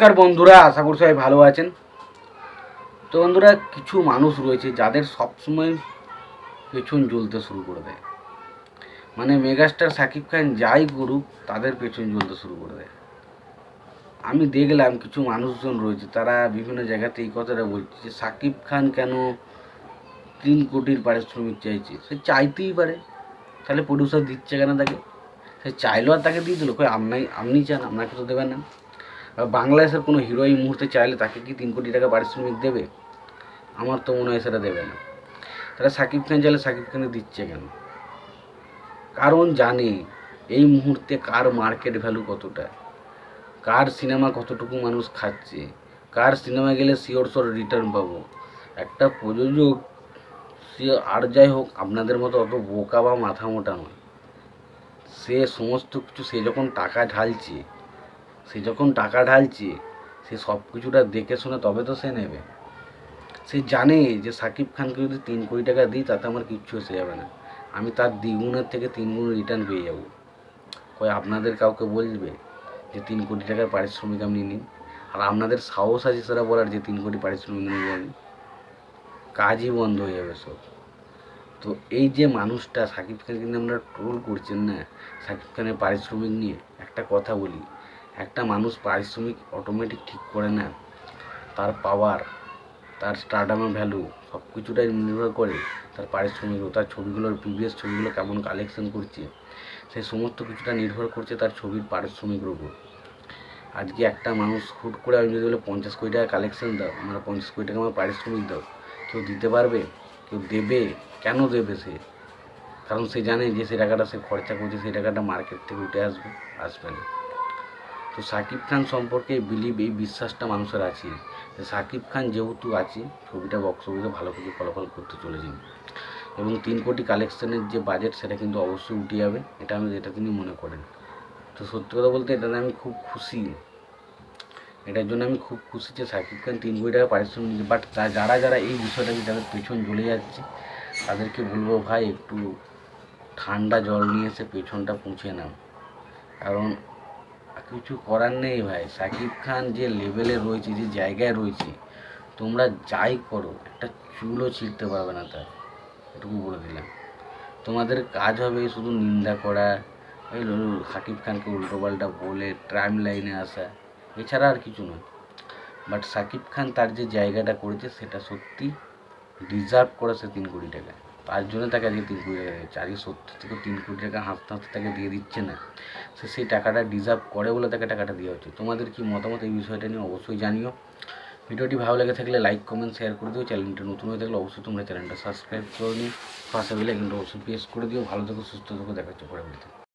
নমস্কার বন্ধুরা, আশা করি সবাই ভালো আছেন। তো বন্ধুরা, কিছু মানুষ রয়েছে যাদের সবসময় পেছন জ্বলতে শুরু করে দেয়। মানে মেগাস্টার শাকিব খান যাই করুক তাদের পেছন জ্বলতে শুরু করে দেয়। আমি দেখলাম কিছু মানুষজন রয়েছে, তারা বিভিন্ন জায়গাতে এই কথাটা বলছে যে শাকিব খান কেন 3 কোটির পারিশ্রমিক চাইছে। সে চাইতেই পারে, তাহলে প্রডিউসার দিচ্ছে কেন তাকে? সে চাইলো আর তাকে দিয়ে দিল। কই আপনি চান, আপনাকে তো দেবেন না। বাংলাদেশের কোনো হিরো এই মুহূর্তে চাইলে তাকে কি 3 কোটি টাকা পারিশ্রমিক দেবে? আমার তো মনে হয় সেটা দেবে না। তারা শাকিব খান চাইলে শাকিব খানে দিচ্ছে কেন? কারণ জানে এই মুহূর্তে কার মার্কেট ভ্যালু কতটা, কার সিনেমা কতটুকু মানুষ খাচ্ছে, কার সিনেমা গেলে শিওর শোর রিটার্ন পাবো। একটা প্রযোজক, সে আর যাই হোক আপনাদের মতো অত বোকা বা মাথা মোটা নয়। সে সমস্ত কিছু সে যখন টাকা ঢালছে সে সব কিছুটা দেখে শুনে তবে তো সে নেবে। সে জানে যে শাকিব খানকে যদি 3 কোটি টাকা দিই তাতে আমার কিচ্ছু এসে যাবে না, আমি তার দ্বিগুণের থেকে 3 গুণ রিটার্ন পেয়ে যাব। কয় আপনাদের কাউকে বলবে যে 3 কোটি টাকার পারিশ্রমিক আপনি নিন? আর আপনাদের সাহস আছে সেটা বলার যে 3 কোটি পারিশ্রমিক নেব আমি? কাজই বন্ধ হয়ে যাবে সব। তো এই যে মানুষটা শাকিব খান কিন্তু আমরা ট্রোল করছেন না শাকিব খানের পারিশ্রমিক নিয়ে। একটা কথা বলি, একটা মানুষ পারিশ্রমিক অটোমেটিক ঠিক করে না। তার পাওয়ার, তার স্টারডামের ভ্যালু সব কিছুটাই নির্ভর করে তার পারিশ্রমিক, তার ছবিগুলোর প্রিভিয়াস ছবিগুলো কেমন কালেকশন করছে, সেই সমস্ত কিছুটা নির্ভর করছে তার ছবির পারিশ্রমিকের উপর। আজকে একটা মানুষ হুট করে আমি যদি বলে 50 কোটি টাকা কালেকশন দাও, মানে 50 কোটি টাকা আমার পারিশ্রমিক দাও, কেউ দিতে পারবে? কেউ দেবে? কেন দেবে সে? কারণ সে জানে যে সে টাকাটা সে খরচা করছে, সেই টাকাটা মার্কেট থেকে উঠে আসবে না। তো শাকিব খান সম্পর্কে এই বিশ্বাসটা মানুষের আছে যে শাকিব খান যেহেতু আছে, ছবিটা বক্স অফিসে ভালো কিছু ফলাফল করতে চলেছে এবং 3 কোটি কালেকশনের যে বাজেট সেটা কিন্তু অবশ্যই উঠে যাবে, এটা তিনি মনে করেন। তো সত্যি কথা বলতে এটাতে আমি খুব খুশি, এটার জন্য আমি খুব খুশি যে শাকিব খান 3 কোটি টাকা পারিশ্রমিক নিচ্ছে। বাট যারা এই বিষয়টাকে যাদের পেছন জ্বলে যাচ্ছে তাদেরকে বলবো, ভাই একটু ঠান্ডা জল নিয়ে এসে পেছনটা পুঁছে নাও। কারণ কিছু করার নেই ভাই, শাকিব খান যে লেভেলে রয়েছে, যে জায়গায় রয়েছে, তোমরা যাই করো একটা চুলও ছিঁড়তে পারবে না তার, এটুকু বলে দিলাম। তোমাদের কাজ হবে শুধু নিন্দা করা, ওই শাকিব খানকে উল্টোপাল্টা বলে টাইম লাইনে আসা, এছাড়া আর কিছু নয়। বাট শাকিব খান তার যে জায়গাটা করেছে সেটা সত্যি ডিজার্ভ করে সে 3 কোটি টাকা। তার জন্য তাকে আজকে 3 কোটি টাকা দিচ্ছে। আজকে সত্যি থেকে 3 কোটি টাকা হাসতে হাসতে তাকে দিয়ে দিচ্ছে না, সে সেই টাকাটা ডিজার্ভ করে বলে তাকে টাকাটা দেওয়া হচ্ছে। তোমাদের কি মতামত এই বিষয়টা নিয়ে অবশ্যই জানিও। ভিডিওটি ভালো লেগে থাকলে লাইক কমেন্ট শেয়ার করে দিও। চ্যানেলটা নতুন হয়ে থাকলে অবশ্যই তোমরা চ্যানেলটা সাবস্ক্রাইব করে নিও, পাশে বেল আইকনটা অবশ্যই প্রেস করে দিও। ভালো থেকো, সুস্থ থেকো, দেখা হচ্ছে পরবর্তীতে।